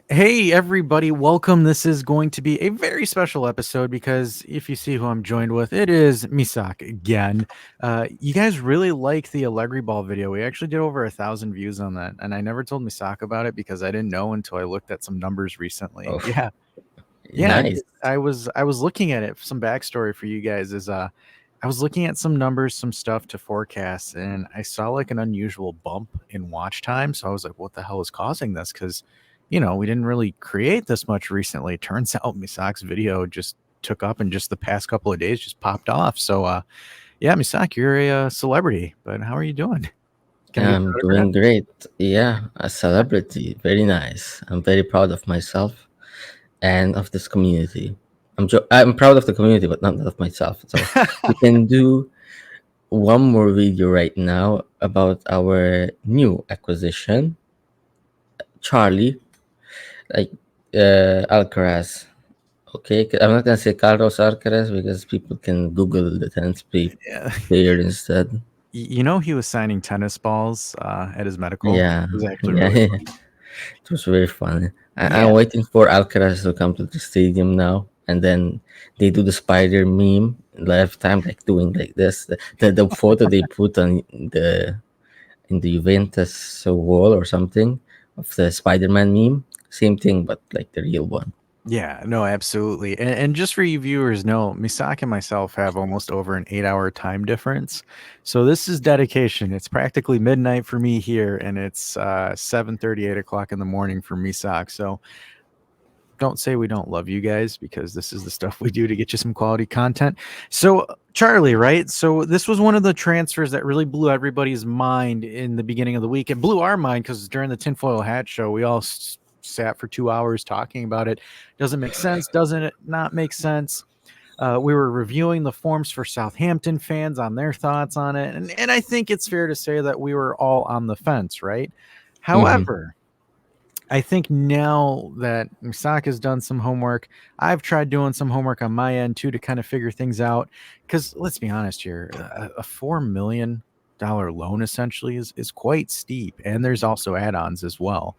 Hey, everybody, welcome. This is going to be a very special episode because if you see who I'm joined with, it is Missak again. You guys really like the Allegri Ball video. We actually did over 1,000 views on that, and I never told Missak about it because I didn't know until I looked at some numbers recently. Oh, Yeah, yeah, nice. I was looking at it. Some backstory for you guys is I was looking at some numbers, some stuff to forecast, and I saw like an unusual bump in watch time. So I was like, what the hell is causing this? Because, we didn't really create this much recently. Turns out Misak's video just took up and just the past couple of days just popped off. So, yeah, Misak, you're a celebrity, but how are you doing? Can I get I'm your autograph? doing great. Yeah, a celebrity. Very nice. I'm very proud of myself and of this community. I'm proud of the community, but not of myself. So we can do one more video right now about our new acquisition, Charlie, like Alcaraz. Okay, I'm not gonna say Carlos Alcaraz because people can Google the tennis Yeah. player instead. He was signing tennis balls at his medical. Yeah, It was actually yeah, really yeah. funny. It was very funny. I'm Yeah. waiting for Alcaraz to come to the stadium now, and then they do the spider meme live time, like doing like this. The photo they put on the in the Juventus wall or something of the Spider-Man meme, same thing, but like the real one. Yeah, no, absolutely. And just for you viewers, know Misaki and myself have almost over an 8-hour time difference. So this is dedication. It's practically midnight for me here, and it's 7:30, 8 o'clock in the morning for Misak. So don't say we don't love you guys because this is the stuff we do to get you some quality content. So Charlie, right? So this was one of the transfers that really blew everybody's mind in the beginning of the week. It blew our mind because during the tinfoil hat show, we all sat for 2 hours talking about it. Doesn't make sense. Doesn't it not make sense? We were reviewing the forms for Southampton fans on their thoughts on it. And I think it's fair to say that we were all on the fence, right? Mm-hmm. However, I think now that Misaka's done some homework, I've tried doing some homework on my end too to kind of figure things out. Because let's be honest here, a $4 million loan essentially is quite steep, and there's also add-ons as well.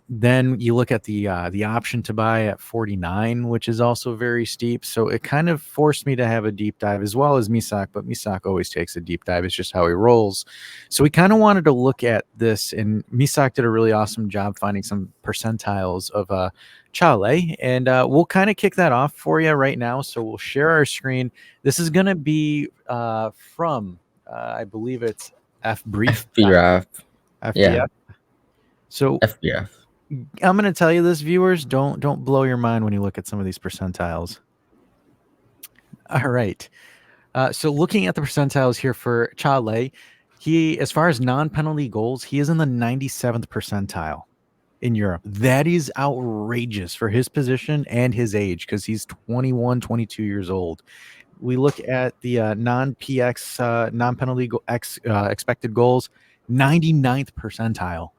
Then you look at the option to buy at 49, which is also very steep. So it kind of forced me to have a deep dive as well as Misak, but Misak always takes a deep dive. It's just how he rolls. So we kind of wanted to look at this, and Misak did a really awesome job finding some percentiles of Chale, and we'll kind of kick that off for you right now. So we'll share our screen. This is going to be from, I believe it's FBrief, FBRF. Yeah, FBF. So FBRF. I'm going to tell you this, viewers. Don't blow your mind when you look at some of these percentiles. All right. So looking at the percentiles here for Chale, he, as far as non-penalty goals, he is in the 97th percentile in Europe. That is outrageous for his position and his age because he's 21, 22 years old. We look at the non-PX, non-penalty expected goals, 99th percentile.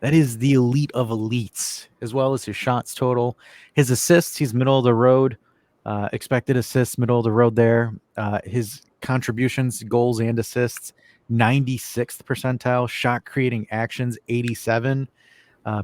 That is the elite of elites, as well as his shots total. His assists, he's middle of the road. Expected assists, middle of the road there. His contributions, goals, and assists, 96th percentile. Shot creating actions, 87.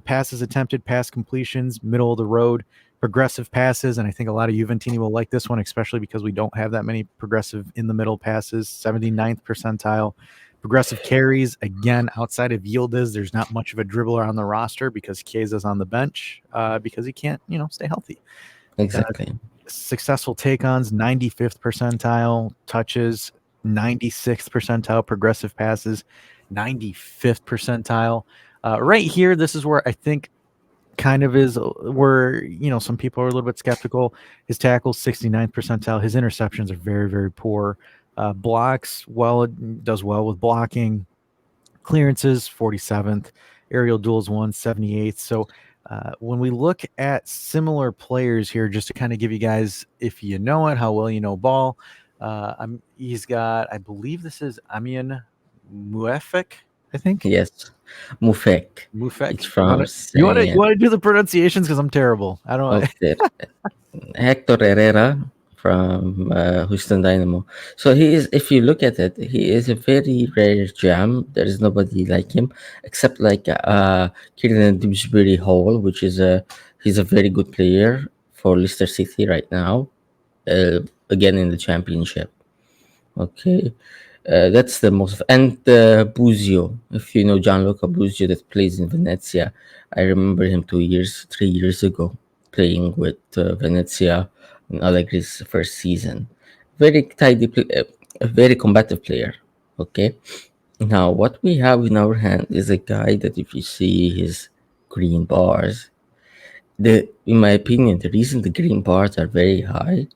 Passes attempted, pass completions, middle of the road. Progressive passes, and I think a lot of Juventini will like this one, especially because we don't have that many progressive in the middle passes, 79th percentile. Progressive carries, again, outside of Yildiz, there's not much of a dribbler on the roster because Kiesa's on the bench because he can't, stay healthy. Uh, Exactly. Successful take-ons, 95th percentile. Touches, 96th percentile. Progressive passes, 95th percentile. Right here, this is where I think kind of is where, some people are a little bit skeptical. His tackles, 69th percentile. His interceptions are very, very poor. Blocks, does well with blocking. Clearances, 47th. Aerial duels, 178th. So when we look at similar players here, just to kind of give you guys, if you know it, how well you know ball, he's got, I believe this is Amian Muefek, I think. Yes. Mufek. Mufek. It's You want from to you want to you Spain. want to do the pronunciations because I'm terrible. I don't. Okay. Hector Herrera from Houston Dynamo. So he is, if you look at it, he is a very rare gem. There is nobody like him except like Kieran Dewsbury Hall, which is he's a very good player for Leicester City right now. Again in the championship. Okay, that's the most. And Buzio, if you know Gianluca Buzio that plays in Venezia, I remember him 2 years, 3 years ago, playing with Venezia in Allegri's first season. Very a very combative player. Okay, now what we have in our hand is a guy that if you see his green bars, in my opinion, the reason the green bars are very high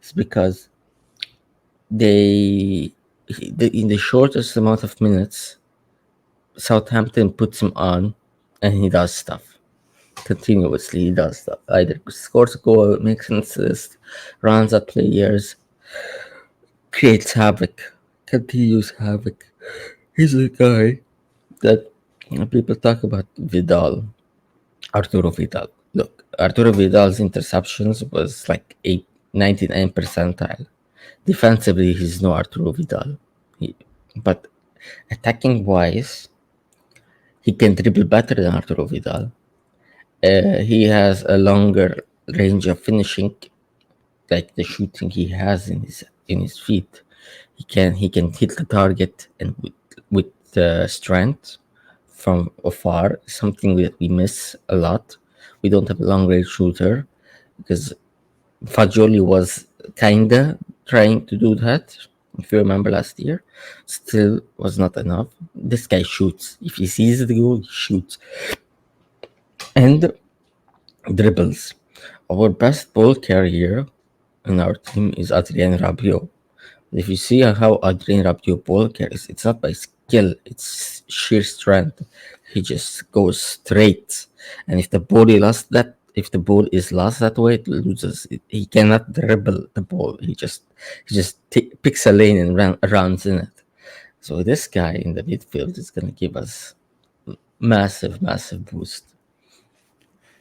is because they in the shortest amount of minutes, Southampton puts him on, and he does stuff continuously. He does stuff. Either scores a goal, makes an assist, runs at players, creates havoc, continues havoc. He's a guy that people talk about Vidal, Arturo Vidal. Look, Arturo Vidal's interceptions was like 99 percentile. Defensively, he's no Arturo Vidal. But attacking wise, he can dribble better than Arturo Vidal. He has a longer range of finishing, like the shooting he has in his feet. He can hit the target and with strength from afar, something that we miss a lot. We don't have a long range shooter because Fagioli was kinda trying to do that. If you remember last year, still was not enough. This guy shoots. If he sees the goal, he shoots and dribbles. Our best ball carrier in our team is Adrien Rabiot. If you see how Adrien Rabiot ball carries, it's not by skill; it's sheer strength. He just goes straight, and if the ball is lost that way, it loses. He cannot dribble the ball. He just picks a lane and runs in it. So this guy in the midfield is gonna give us massive, massive boost,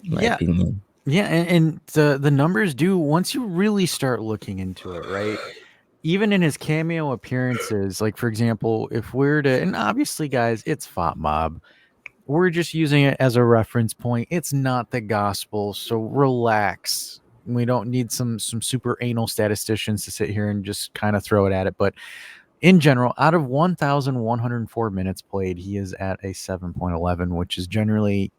in my Yeah. opinion. Yeah, and the numbers do once you really start looking into it, right? Even in his cameo appearances, like for example, if we're to, and obviously, guys, it's Fop Mob. We're just using it as a reference point. It's not the gospel, so relax. We don't need some super anal statisticians to sit here and just kind of throw it at it. But in general, out of 1,104 minutes played, he is at a 7.11, which is generally,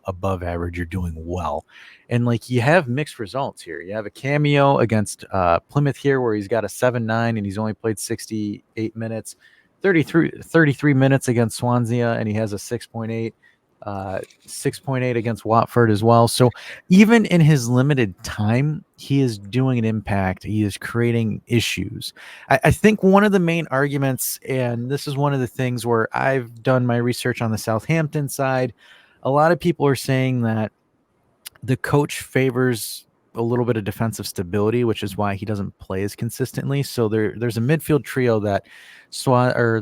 above average. You're doing well. And like you have mixed results here. You have a cameo against Plymouth here where he's got a 7.9 and he's only played 68 minutes, 33 minutes against Swansea, and he has a 6.8. 6.8 against Watford as well. So even in his limited time, he is doing an impact. He is creating issues. I think one of the main arguments, and this is one of the things where I've done my research on the Southampton side, a lot of people are saying that the coach favors a little bit of defensive stability, which is why he doesn't play as consistently. So there's a midfield trio that Southampton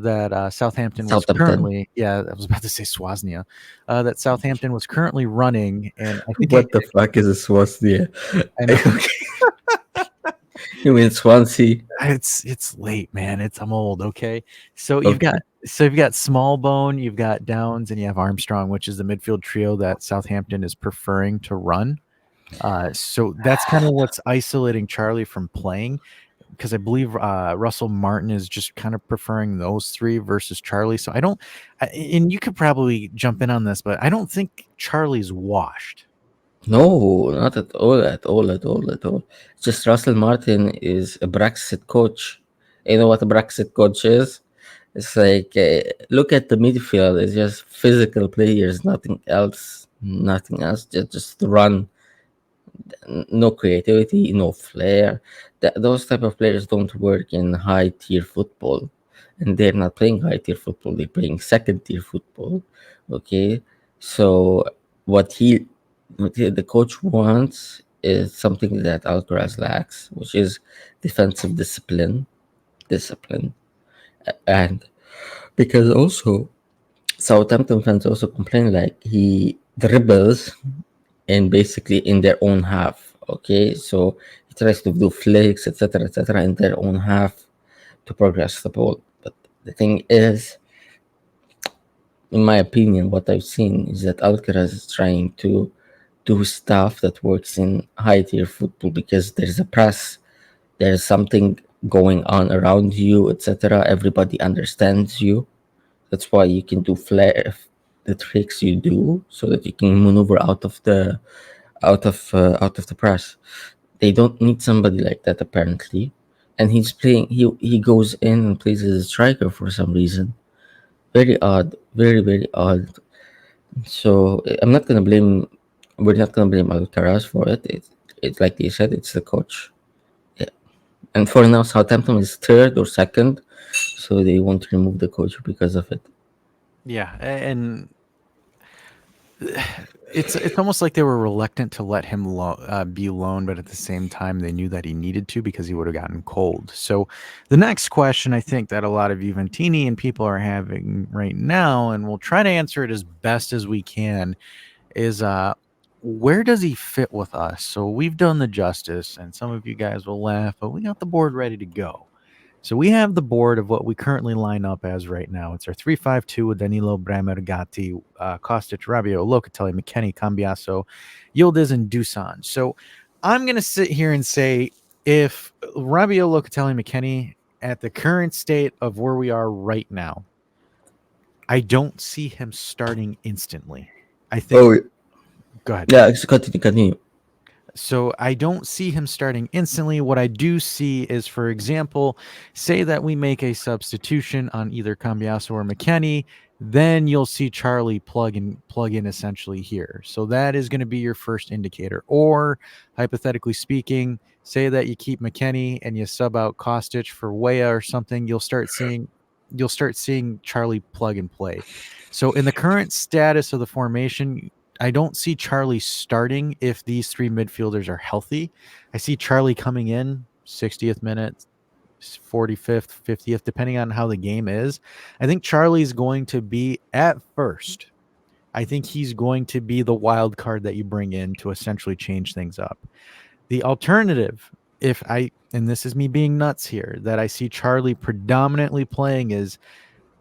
was Southampton. currently, I was about to say Swaznia, that Southampton was currently running, and I think What the fuck is a Swansea? I know You mean Swansea? it's late, man. I'm old. Okay, so Okay. you've got Smallbone, you've got Downs, and you have Armstrong, which is the midfield trio that Southampton is preferring to run. So that's kind of what's isolating Charlie from playing, because I believe Russell Martin is just kind of preferring those three versus Charlie. So and you could probably jump in on this, but I don't think Charlie's washed. No, not at all, at all, at all, at all. Just Russell Martin is a Brexit coach. You know what a Brexit coach is? It's like, look at the midfield. It's just physical players, nothing else. Nothing else. Just run. No creativity, no flair. Those type of players don't work in high tier football, and they're not playing high tier football. They're playing second tier football. Okay, so what the coach wants is something that Alcaraz lacks, which is defensive discipline. Discipline, and because also Southampton fans also complain like he dribbles and basically in their own half. Okay, so he tries to do flicks, etc., in their own half to progress the ball. But the thing is, in my opinion, what I've seen is that Alcaraz is trying to do stuff that works in high tier football because there's a press, there's something going on around you, etc. Everybody understands you. That's why you can do the tricks you do, so that you can maneuver out of the press. They don't need somebody like that apparently, and he's playing. He goes in and plays as a striker for some reason. Very odd, very odd. So I'm not gonna blame. We're not gonna blame Alcaraz for it. It's like you said, it's the coach. Yeah. And for now, Southampton is third or second, so they won't remove the coach because of it. Yeah, and it's almost like they were reluctant to let him be loaned, but at the same time they knew that he needed to because he would have gotten cold. So the next question I think that a lot of Juventini and people are having right now, and we'll try to answer it as best as we can, is where does he fit with us? So we've done the justice, and some of you guys will laugh, but we got the board ready to go. So we have the board of what we currently line up as right now. It's our 3-5-2 with Danilo, Bremer, Gatti, Kostic, Rabiot, Locatelli, McKennie, Cambiaso, Yildiz, and Dusan. So I'm going to sit here and say if Rabiot, Locatelli, McKennie, at the current state of where we are right now, I don't see him starting instantly. I think, Oh go ahead. yeah, it's continue. So I don't see him starting instantly. What I do see is, for example, say that we make a substitution on either Cambiaso or McKennie, then you'll see Charlie plug in essentially here. So that is going to be your first indicator. Or hypothetically speaking, say that you keep McKennie and you sub out Kostic for Weah or something, you'll start seeing Charlie plug and play. So in the current status of the formation, I don't see Charlie starting if these three midfielders are healthy. I see Charlie coming in 60th minute, 45th, 50th, depending on how the game is. I think Charlie's going to be at first. I think he's going to be the wild card that you bring in to essentially change things up. The alternative, and this is me being nuts here, that I see Charlie predominantly playing is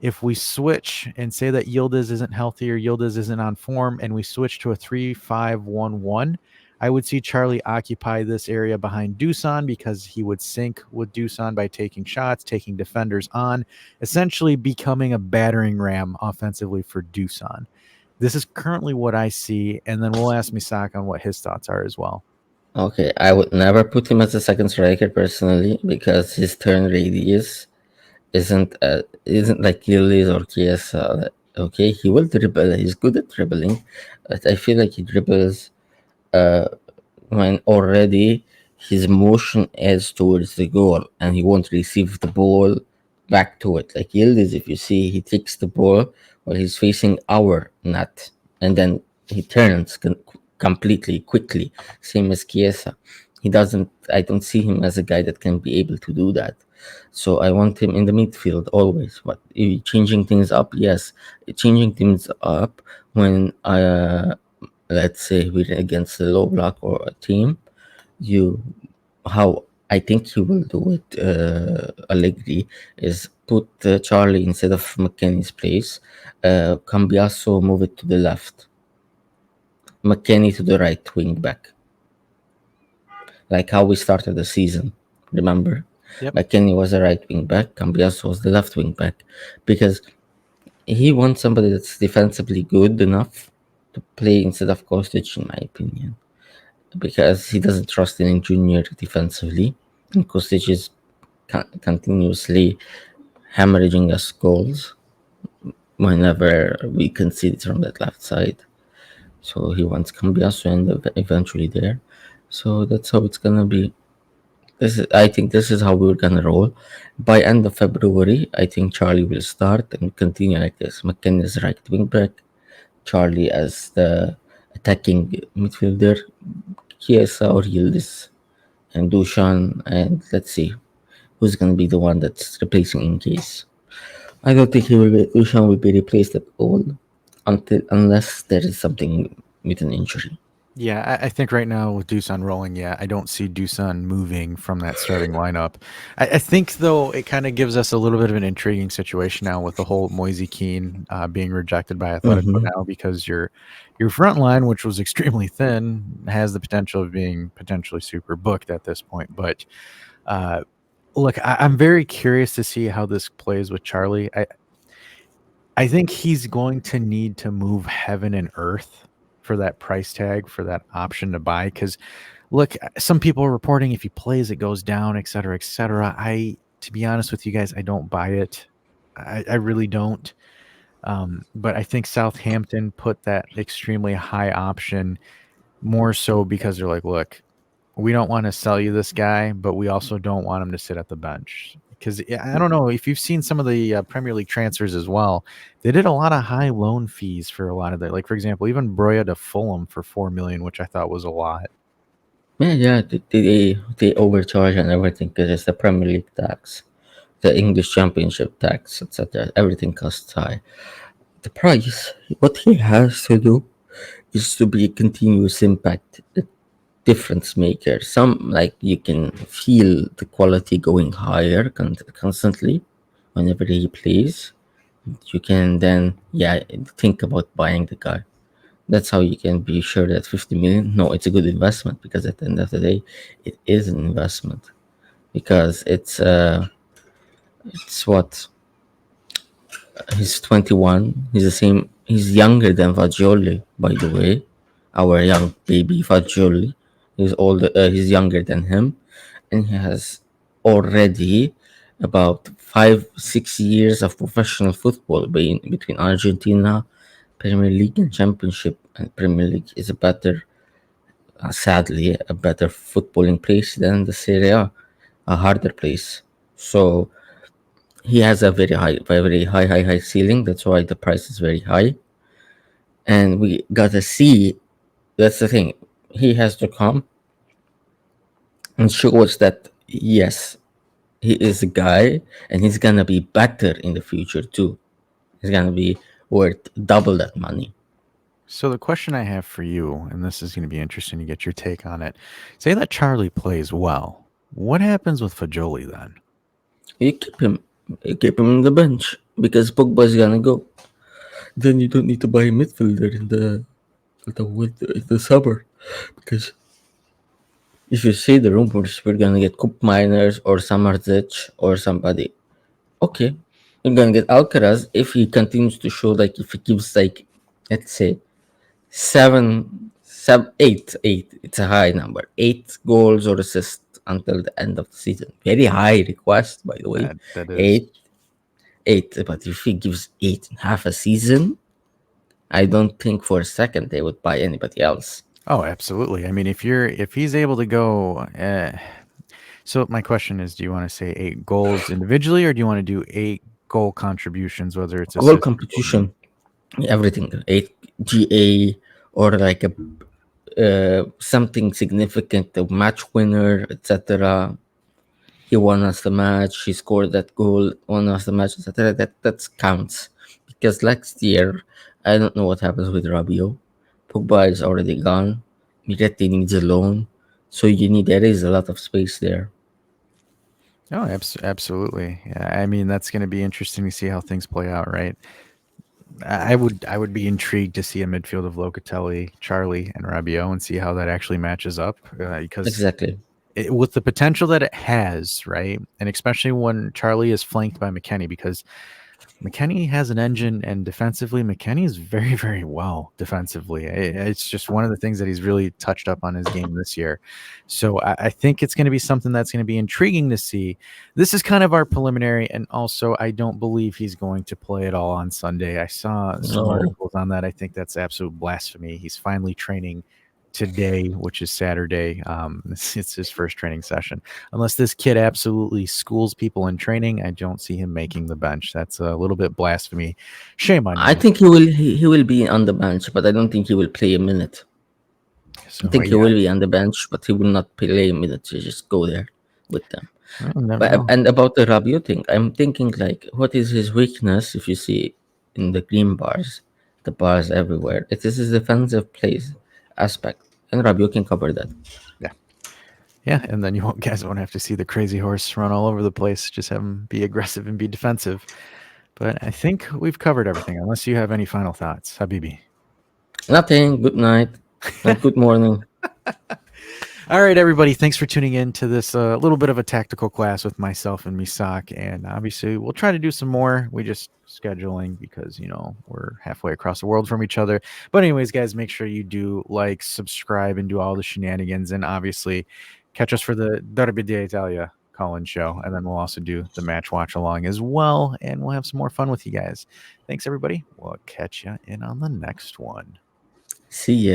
if we switch and say that Yildiz isn't healthy or Yildiz isn't on form, and we switch to a 3-5-1-1, I would see Charlie occupy this area behind Dusan because he would sync with Dusan by taking shots, taking defenders on, essentially becoming a battering ram offensively for Dusan. This is currently what I see, and then we'll ask Missak on what his thoughts are as well. Okay, I would never put him as a second striker personally because his turn radius isn't like Gilles or Chiesa. Okay, he will dribble. He's good at dribbling, but I feel like he dribbles uh, when already his motion is towards the goal and he won't receive the ball back to it. Like Yildiz, if you see, he takes the ball while he's facing our net and then he turns completely quickly, same as Chiesa. I don't see him as a guy that can be able to do that. So I want him in the midfield always. But changing things up, yes, changing things up when let's say we're against a low block or a team, you how I think he will do it, Allegri, is put Charlie instead of McKennie's place, Cambiaso move it to the left, McKennie to the right wing back, like how we started the season. Remember, Yep. McKennie was a right wing back, Cambiaso was the left wing back, because he wants somebody that's defensively good enough to play instead of Kostic, in my opinion, because he doesn't trust in Junior defensively, and Kostic is continuously hemorrhaging us goals whenever we concede from that left side. So he wants Cambiaso and eventually there. So that's how it's gonna be. I think this is how we're gonna roll. By end of February, I think Charlie will start and continue like this. McKenna is right wing back, Charlie as the attacking midfielder, Chiesa or Yildiz, and Dushan, and let's see who's gonna be the one that's replacing in case. I don't think Dushan will be replaced at all unless there is something with an injury. Yeah, I think right now with Dusan rolling, yeah, I don't see Dusan moving from that starting lineup. I think though it kind of gives us a little bit of an intriguing situation now with the whole Moise Keane being rejected by Atletico Hmm. now because your front line, which was extremely thin, has the potential of being potentially super booked at this point. But uh, look, I'm very curious to see how this plays with Charlie. I think he's going to need to move heaven and earth for that price tag, for that option to buy. Because look, some people are reporting if he plays, it goes down, et cetera, et cetera. To be honest with you guys, I don't buy it. I really don't. But I think Southampton put that extremely high option more so because they're like, look, we don't want to sell you this guy, but we also don't want him to sit at the bench. Because I don't know if you've seen some of the Premier League transfers as well. They did a lot of high loan fees for a lot of that. Like for example, even Broya to Fulham for 4 million, which I thought was a lot. Yeah, they overcharge and everything because it's the Premier League tax, the English Championship tax, etc. Everything costs high. The price, what he has to do is to be a continuous impact, a difference maker. Some like you can feel the quality going higher constantly whenever he plays. You can then think about buying the guy. That's how you can be sure that 50 million. No, it's a good investment because at the end of the day, it is an investment because it's what he's 21. He's the same. He's younger than Fagioli, by the way. Our young baby Fagioli. He's older. He's younger than him, and he has already about 5 6 years of professional football between Argentina, Premier League, and Championship. And Premier League is a better, sadly, a better footballing place than the Serie a harder place. So he has a very high ceiling. That's why the price is very high. And we gotta see. That's the thing. He has to come and show us that yes, he is a guy, and he's gonna be better in the future too. He's gonna be worth double that money. So the question I have for you, and this is going to be interesting to get your take on it. Say that Charlie plays well. What happens with Fajoli then? You keep him, you keep him on the bench because Pogba is gonna go. Then you don't need to buy a midfielder in the summer because if you see the rumors, we're gonna get Kup Miners or Samardzic or somebody. Okay, you're gonna get Alcaraz if he continues to show like if he gives like let's say eight. It's a high number. 8 goals or assists until the end of the season. Very high request, by the way. That is. Eight, eight. But if he gives eight in half a season, I don't think for a second they would buy anybody else. Oh, absolutely. I mean, if he's able to go, so my question is, do you want to say 8 goals individually, or do you want to do 8 goal contributions, whether it's Whole assists or goals? competition, everything. Eight GA or like a something significant, a match winner, etc. He won us the match. He scored that goal, won us the match, etc. That counts because last year I don't know what happens with Rabiot. Pogba is already gone. Miretti needs a loan, so there is a lot of space there. Oh, absolutely. Yeah, I mean, that's going to be interesting to see how things play out, right? I would be intrigued to see a midfield of Locatelli, Charlie, and Rabiot, and see how that actually matches up. Because Exactly. with the potential that it has, right, and especially when Charlie is flanked by McKennie, because McKennie has an engine, and defensively, McKennie is very, very well defensively. It's just one of the things that he's really touched up on his game this year. So I think it's going to be something that's going to be intriguing to see. This is kind of our preliminary, and also I don't believe he's going to play at all on Sunday. I saw some No, articles on that. I think that's absolute blasphemy. He's finally training today, which is Saturday. It's his first training session. Unless this kid absolutely schools people in training, I don't see him making the bench. That's a little bit blasphemy. Shame on I you. think he will be on the bench, but I don't think he will play a minute. I So think he yeah, will be on the bench, but he will not play a minute. He just go there with them. well, never But know. and about the Rabiot thing, I'm thinking like, what is his weakness? If you see in the green bars, the bars everywhere, it is his defensive plays aspect. and Rabio can cover that. Yeah, and then you guys won't have to see the crazy horse run all over the place. Just have him be aggressive and be defensive. But I think we've covered everything, unless you have any final thoughts, Habibi. Nothing. Good night and good morning. All right, everybody. Thanks for tuning in to this little bit of a tactical class with myself and Missak. And obviously, we'll try to do some more. We just scheduling because, we're halfway across the world from each other. But anyways, guys, make sure you do like, subscribe, and do all the shenanigans. And obviously, catch us for the Derby d'Italia call-in show. And then we'll also do the match watch along as well. And we'll have some more fun with you guys. Thanks, everybody. We'll catch you in on the next one. See ya.